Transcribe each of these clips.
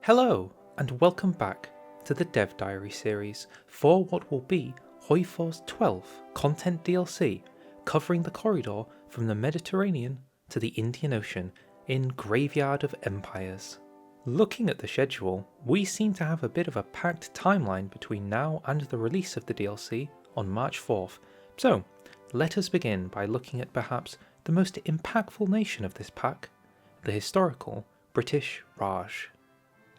Hello, and welcome back to the Dev Diary series for what will be Hoi4's 12th content DLC, covering the corridor from the Mediterranean to the Indian Ocean in Graveyard of Empires. Looking at the schedule, we seem to have a bit of a packed timeline between now and the release of the DLC on March 4th, so let us begin by looking at perhaps the most impactful nation of this pack, the historical British Raj.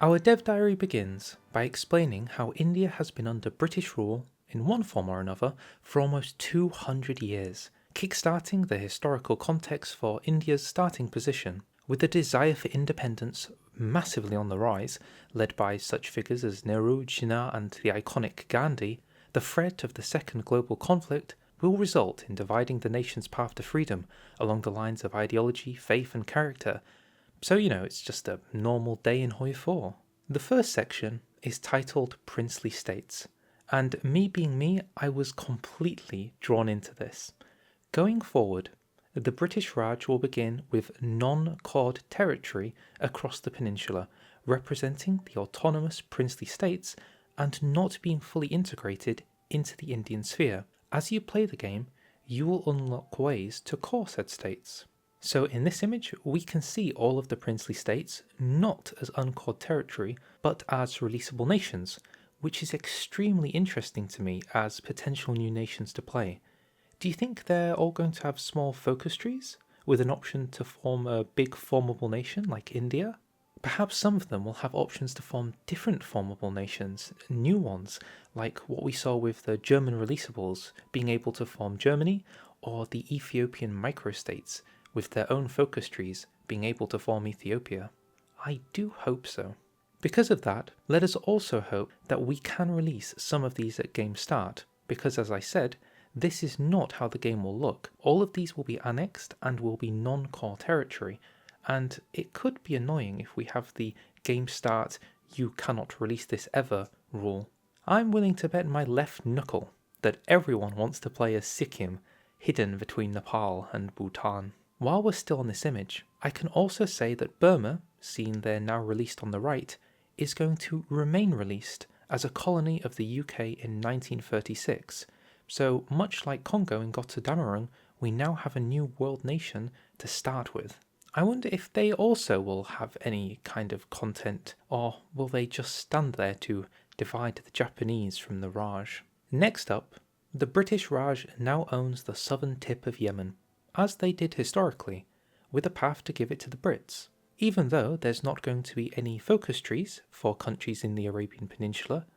Our dev diary begins by explaining how India has been under British rule, in one form or another, for almost 200 years, kickstarting the historical context for India's starting position, with the desire for independence massively on the rise, led by such figures as Nehru, Jinnah and the iconic Gandhi. The threat of the second global conflict will result in dividing the nation's path to freedom along the lines of ideology, faith and character. So, it's just a normal day in Hoi4. The first section is titled Princely States, and me being me, I was completely drawn into this. Going forward, the British Raj will begin with non-cord territory across the peninsula, representing the autonomous princely states and not being fully integrated into the Indian sphere. As you play the game, you will unlock ways to core said states. So in this image, we can see all of the princely states not as uncored territory, but as releasable nations, which is extremely interesting to me as potential new nations to play. Do you think they're all going to have small focus trees, with an option to form a big formable nation like India? Perhaps some of them will have options to form different formable nations, new ones, like what we saw with the German releasables being able to form Germany, or the Ethiopian microstates, with their own focus trees being able to form Ethiopia. I do hope so. Because of that, let us also hope that we can release some of these at game start, because as I said, this is not how the game will look. All of these will be annexed and will be non-core territory, and it could be annoying if we have the game start, you cannot release this ever rule. I'm willing to bet my left knuckle that everyone wants to play as Sikkim, hidden between Nepal and Bhutan. While we're still on this image, I can also say that Burma, seen there now released on the right, is going to remain released as a colony of the UK in 1936, so much like Congo in Gotterdamerung, we now have a new world nation to start with. I wonder if they also will have any kind of content, or will they just stand there to divide the Japanese from the Raj? Next up, the British Raj now owns the southern tip of Yemen, as they did historically, with a path to give it to the Brits. Even though there's not going to be any focus trees for countries in the Arabian Peninsula,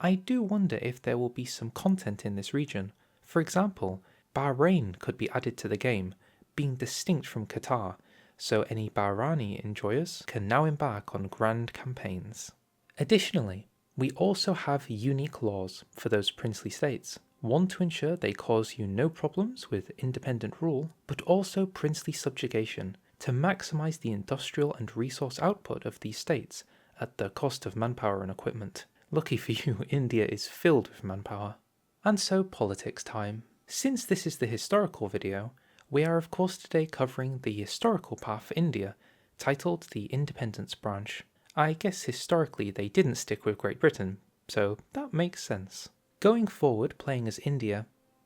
I do wonder if there will be some content in this region. For example, Bahrain could be added to the game, being distinct from Qatar, so any Bahraini enjoyers can now embark on grand campaigns. Additionally, we also have unique laws for those princely states. One to ensure they cause you no problems with independent rule, but also princely subjugation to maximise the industrial and resource output of these states at the cost of manpower and equipment. Lucky for you, India is filled with manpower. And so politics time. Since this is the historical video, we are of course today covering the historical path for India, titled the Independence Branch. I guess historically they didn't stick with Great Britain, so that makes sense. Going forward playing as India,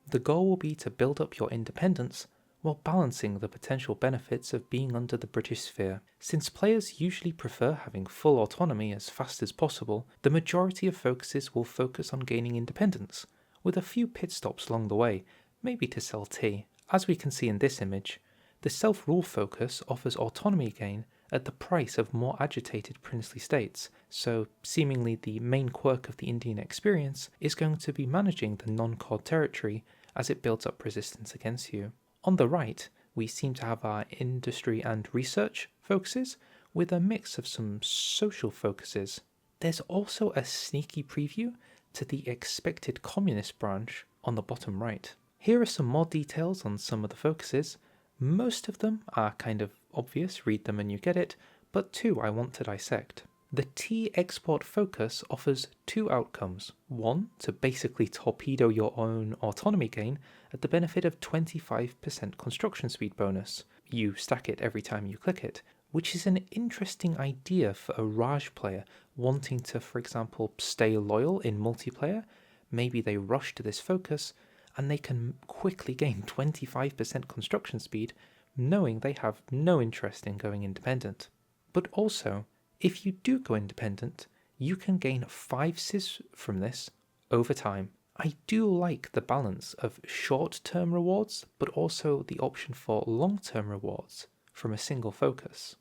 the goal will be to build up your independence while balancing the potential benefits of being under the British sphere. Since players usually prefer having full autonomy as fast as possible, the majority of focuses will focus on gaining independence, with a few pit stops along the way, maybe to sell tea. As we can see in this image, the self-rule focus offers autonomy gain at the price of more agitated princely states, so seemingly the main quirk of the Indian experience is going to be managing the non-core territory as it builds up resistance against you. On the right, we seem to have our industry and research focuses, with a mix of some social focuses. There's also a sneaky preview to the expected communist branch on the bottom right. Here are some more details on some of the focuses. Most of them are kind of obvious, read them and you get it, but two I want to dissect. The tea export focus offers two outcomes. One, to basically torpedo your own autonomy gain at the benefit of 25% construction speed bonus. You stack it every time you click it, which is an interesting idea for a Raj player wanting to, for example, stay loyal in multiplayer. Maybe they rush to this focus and they can quickly gain 25% construction speed, knowing they have no interest in going independent. But also, if you do go independent, you can gain 5 civs from this over time. I do like the balance of short-term rewards, but also the option for long-term rewards from a single focus.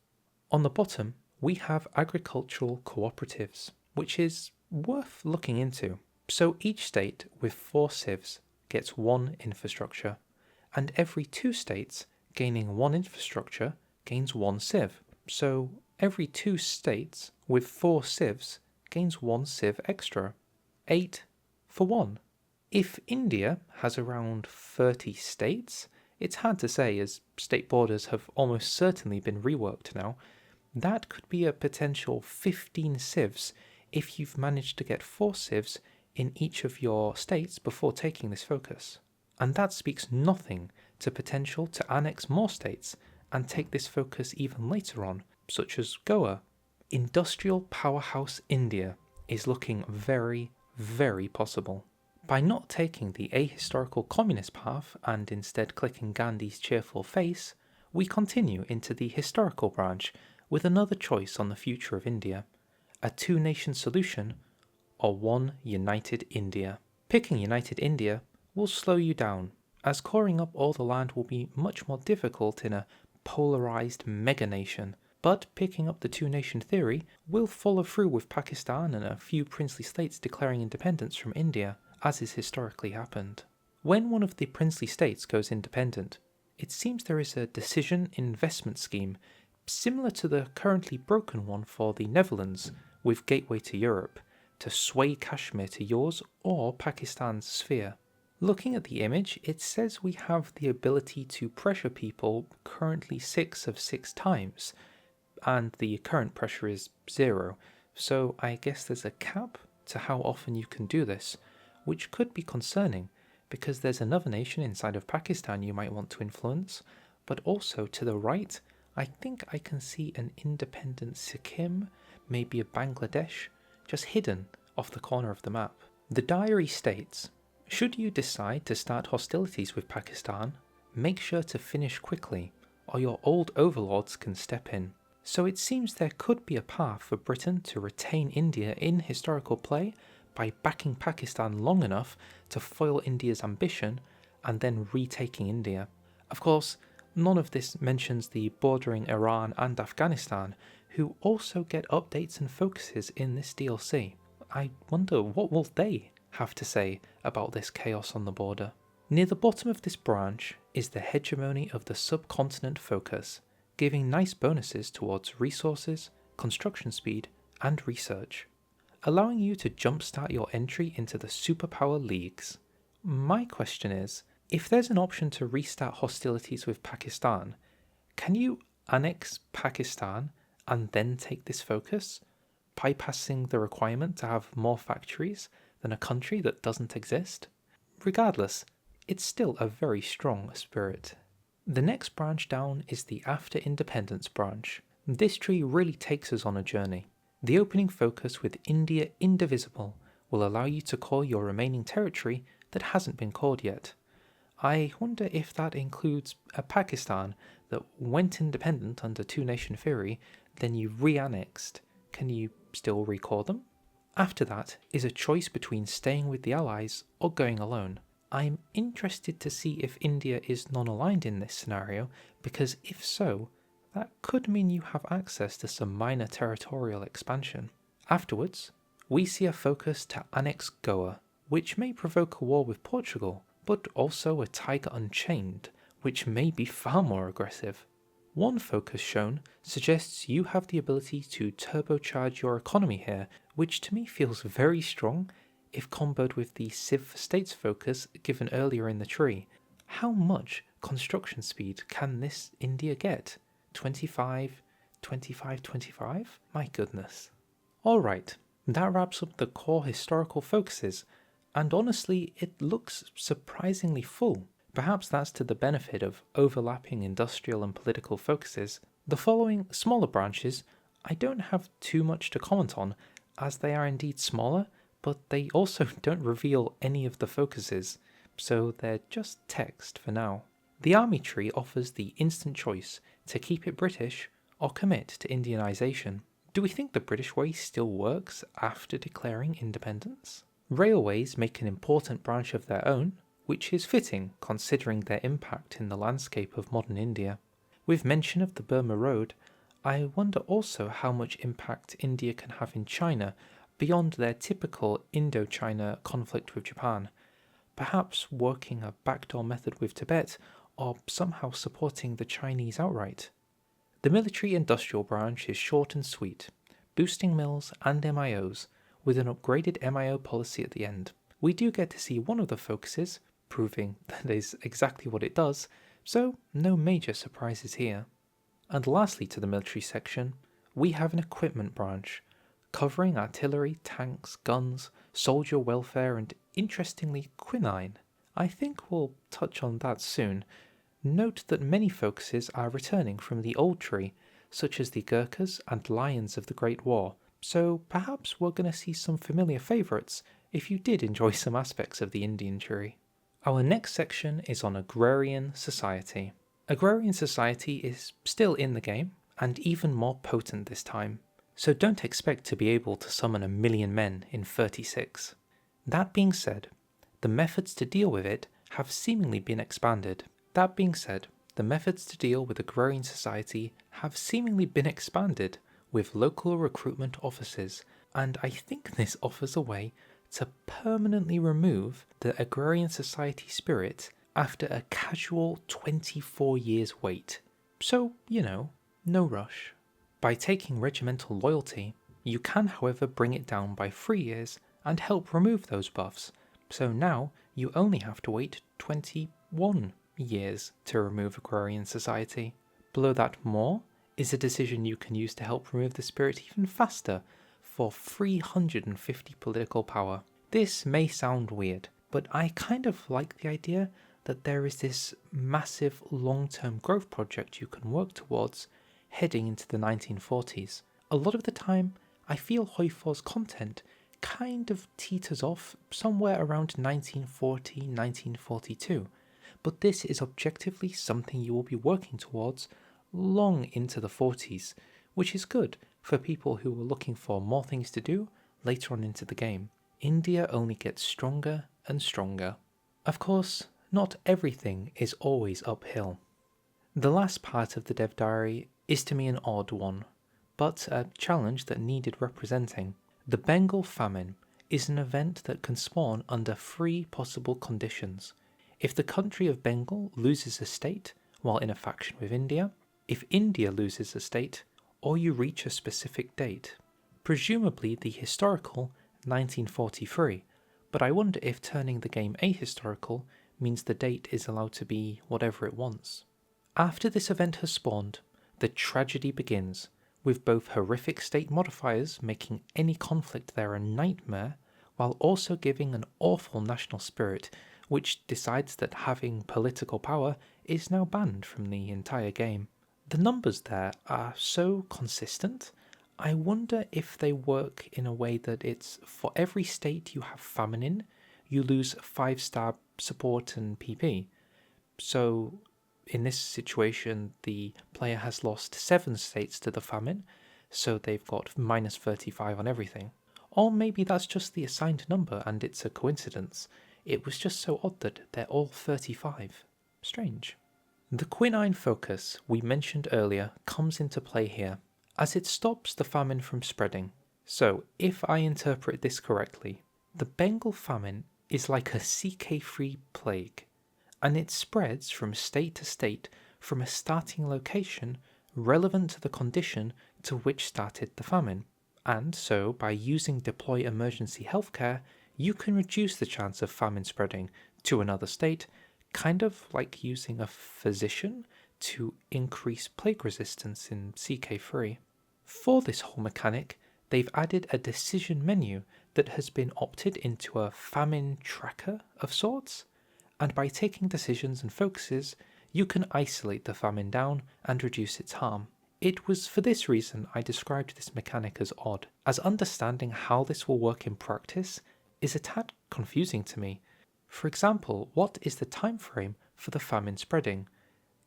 On the bottom, we have agricultural cooperatives, which is worth looking into. So each state with 4 civs gets 1 infrastructure, and every 2 states gaining 1 infrastructure gains 1 civ. So every 2 states with 4 civs gains 1 civ extra. 8 for 1. If India has around 30 states, it's hard to say as state borders have almost certainly been reworked now, that could be a potential 15 civs if you've managed to get 4 civs in each of your states before taking this focus. And that speaks nothing to potential to annex more states and take this focus even later on, such as Goa. Industrial powerhouse India is looking very, very possible. By not taking the ahistorical communist path and instead clicking Gandhi's cheerful face, we continue into the historical branch with another choice on the future of India, a 2-nation solution or one united India. Picking united India will slow you down, as coring up all the land will be much more difficult in a polarized mega-nation, but picking up the 2-nation theory will follow through with Pakistan and a few princely states declaring independence from India, as has historically happened. When one of the princely states goes independent, it seems there is a decision investment scheme similar to the currently broken one for the Netherlands with Gateway to Europe, to sway Kashmir to yours or Pakistan's sphere. Looking at the image, it says we have the ability to pressure people currently 6 of 6 times, and the current pressure is 0, so I guess there's a cap to how often you can do this, which could be concerning because there's another nation inside of Pakistan you might want to influence, but also to the right, I think I can see an independent Sikkim, maybe a Bangladesh, just hidden off the corner of the map. The diary states, should you decide to start hostilities with Pakistan, make sure to finish quickly, or your old overlords can step in. So it seems there could be a path for Britain to retain India in historical play by backing Pakistan long enough to foil India's ambition and then retaking India. Of course, none of this mentions the bordering Iran and Afghanistan, who also get updates and focuses in this DLC. I wonder what will they have to say about this chaos on the border. Near the bottom of this branch is the hegemony of the subcontinent focus, giving nice bonuses towards resources, construction speed, and research, allowing you to jumpstart your entry into the superpower leagues. My question is, if there's an option to restart hostilities with Pakistan, can you annex Pakistan and then take this focus, bypassing the requirement to have more factories than a country that doesn't exist? Regardless, it's still a very strong spirit. The next branch down is the After Independence branch. This tree really takes us on a journey. The opening focus with India Indivisible will allow you to core your remaining territory that hasn't been cored yet. I wonder if that includes a Pakistan that went independent under 2-nation theory, then you re-annexed. Can you still recore them? After that is a choice between staying with the Allies or going alone. I'm interested to see if India is non-aligned in this scenario, because if so, that could mean you have access to some minor territorial expansion. Afterwards, we see a focus to annex Goa, which may provoke a war with Portugal, but also a Tiger Unchained, which may be far more aggressive. One focus shown suggests you have the ability to turbocharge your economy here, which to me feels very strong if comboed with the Civ for States focus given earlier in the tree. How much construction speed can this India get? 25, 25, 25? My goodness. Alright, that wraps up the core historical focuses, and honestly it looks surprisingly full. Perhaps that's to the benefit of overlapping industrial and political focuses. The following smaller branches I don't have too much to comment on, as they are indeed smaller, but they also don't reveal any of the focuses, so they're just text for now. The army tree offers the instant choice to keep it British or commit to Indianisation. Do we think the British way still works after declaring independence? Railways make an important branch of their own, which is fitting considering their impact in the landscape of modern India. With mention of the Burma Road, I wonder also how much impact India can have in China beyond their typical Indo-China conflict with Japan, perhaps working a backdoor method with Tibet or somehow supporting the Chinese outright. The military-industrial branch is short and sweet, boosting mills and MIOs, with an upgraded MIO policy at the end. We do get to see one of the focuses, proving that is exactly what it does, so no major surprises here. And lastly to the military section, we have an equipment branch, covering artillery, tanks, guns, soldier welfare and, interestingly, quinine. I think we'll touch on that soon. Note that many focuses are returning from the old tree, such as the Gurkhas and Lions of the Great War, so perhaps we're going to see some familiar favourites if you did enjoy some aspects of the Indian tree. Our next section is on Agrarian Society. Agrarian Society is still in the game, and even more potent this time, so don't expect to be able to summon 1,000,000 men in 36. That being said, the methods to deal with it have seemingly been expanded. With local recruitment offices, and I think this offers a way to permanently remove the Agrarian Society spirit after a casual 24 years wait. So, no rush. By taking regimental loyalty, you can however bring it down by 3 years and help remove those buffs, so now you only have to wait 21 years to remove Agrarian Society. Below that more is a decision you can use to help remove the spirit even faster for 350 political power. This may sound weird, but I kind of like the idea that there is this massive long-term growth project you can work towards heading into the 1940s. A lot of the time, I feel Hoi4's content kind of teeters off somewhere around 1940, 1942, but this is objectively something you will be working towards long into the 40s, which is good for people who are looking for more things to do later on into the game. India only gets stronger and stronger. Of course, not everything is always uphill. The last part of the dev diary is to me an odd one, but a challenge that needed representing. The Bengal famine is an event that can spawn under 3 possible conditions. If the country of Bengal loses a state while in a faction with India, if India loses a state, or you reach a specific date. Presumably the historical 1943, but I wonder if turning the game ahistorical means the date is allowed to be whatever it wants. After this event has spawned, the tragedy begins, with both horrific state modifiers making any conflict there a nightmare, while also giving an awful national spirit which decides that having political power is now banned from the entire game. The numbers there are so consistent, I wonder if they work in a way that it's for every state you have famine in, you lose 5-star support and PP. So in this situation, the player has lost 7 states to the famine, so they've got minus 35 on everything. Or maybe that's just the assigned number and it's a coincidence. It was just so odd that they're all 35. Strange. The quinine focus we mentioned earlier comes into play here, as it stops the famine from spreading. So, if I interpret this correctly, the Bengal famine is like a CK3 plague, and it spreads from state to state from a starting location relevant to the condition to which started the famine. And so, by using deploy emergency healthcare, you can reduce the chance of famine spreading to another state, kind of like using a physician to increase plague resistance in CK3. For this whole mechanic, they've added a decision menu that has been opted into a famine tracker of sorts, and by taking decisions and focuses, you can isolate the famine down and reduce its harm. It was for this reason I described this mechanic as odd, as understanding how this will work in practice is a tad confusing to me. For example, what is the time frame for the famine spreading?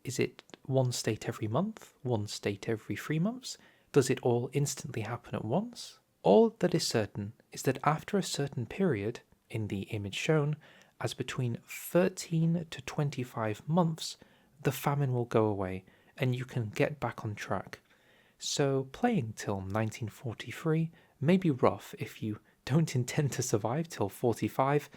Is it one state every month, one state every 3 months? Does it all instantly happen at once? All that is certain is that after a certain period, in the image shown, as between 13 to 25 months, the famine will go away and you can get back on track. So playing till 1943 may be rough if you don't intend to survive till 45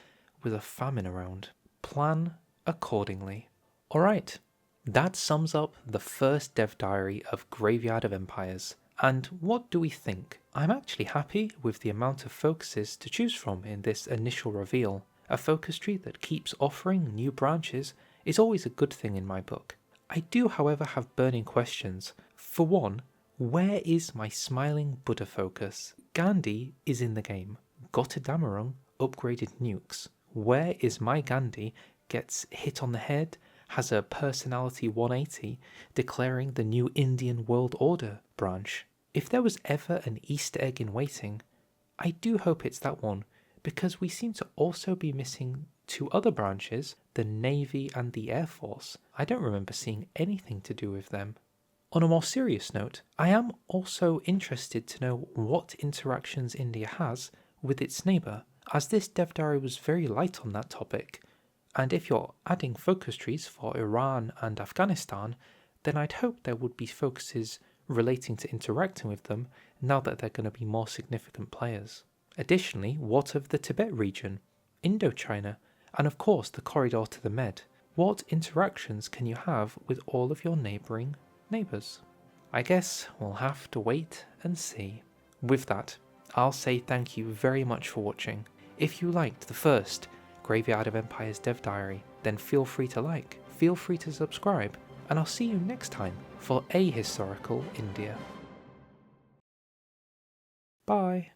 with a famine around. Plan accordingly. Alright, that sums up the first dev diary of Graveyard of Empires. And what do we think? I'm actually happy with the amount of focuses to choose from in this initial reveal. A focus tree that keeps offering new branches is always a good thing in my book. I do, however, have burning questions. For one, where is my smiling Buddha focus? Gandhi is in the game. Gotterdamerung upgraded nukes. Where is my Gandhi? Gets hit on the head, has a personality 180, declaring the new Indian World Order branch. If there was ever an Easter egg in waiting, I do hope it's that one, because we seem to also be missing 2 other branches, the Navy and the Air Force. I don't remember seeing anything to do with them. On a more serious note, I am also interested to know what interactions India has with its neighbour, as this dev diary was very light on that topic, and if you're adding focus trees for Iran and Afghanistan, then I'd hope there would be focuses relating to interacting with them now that they're going to be more significant players. Additionally, what of the Tibet region, Indochina, and of course the corridor to the Med? What interactions can you have with all of your neighbouring neighbours? I guess we'll have to wait and see. With that, I'll say thank you very much for watching. If you liked the first Graveyard of Empires dev diary, then feel free to like, feel free to subscribe, and I'll see you next time for A Historical India. Bye.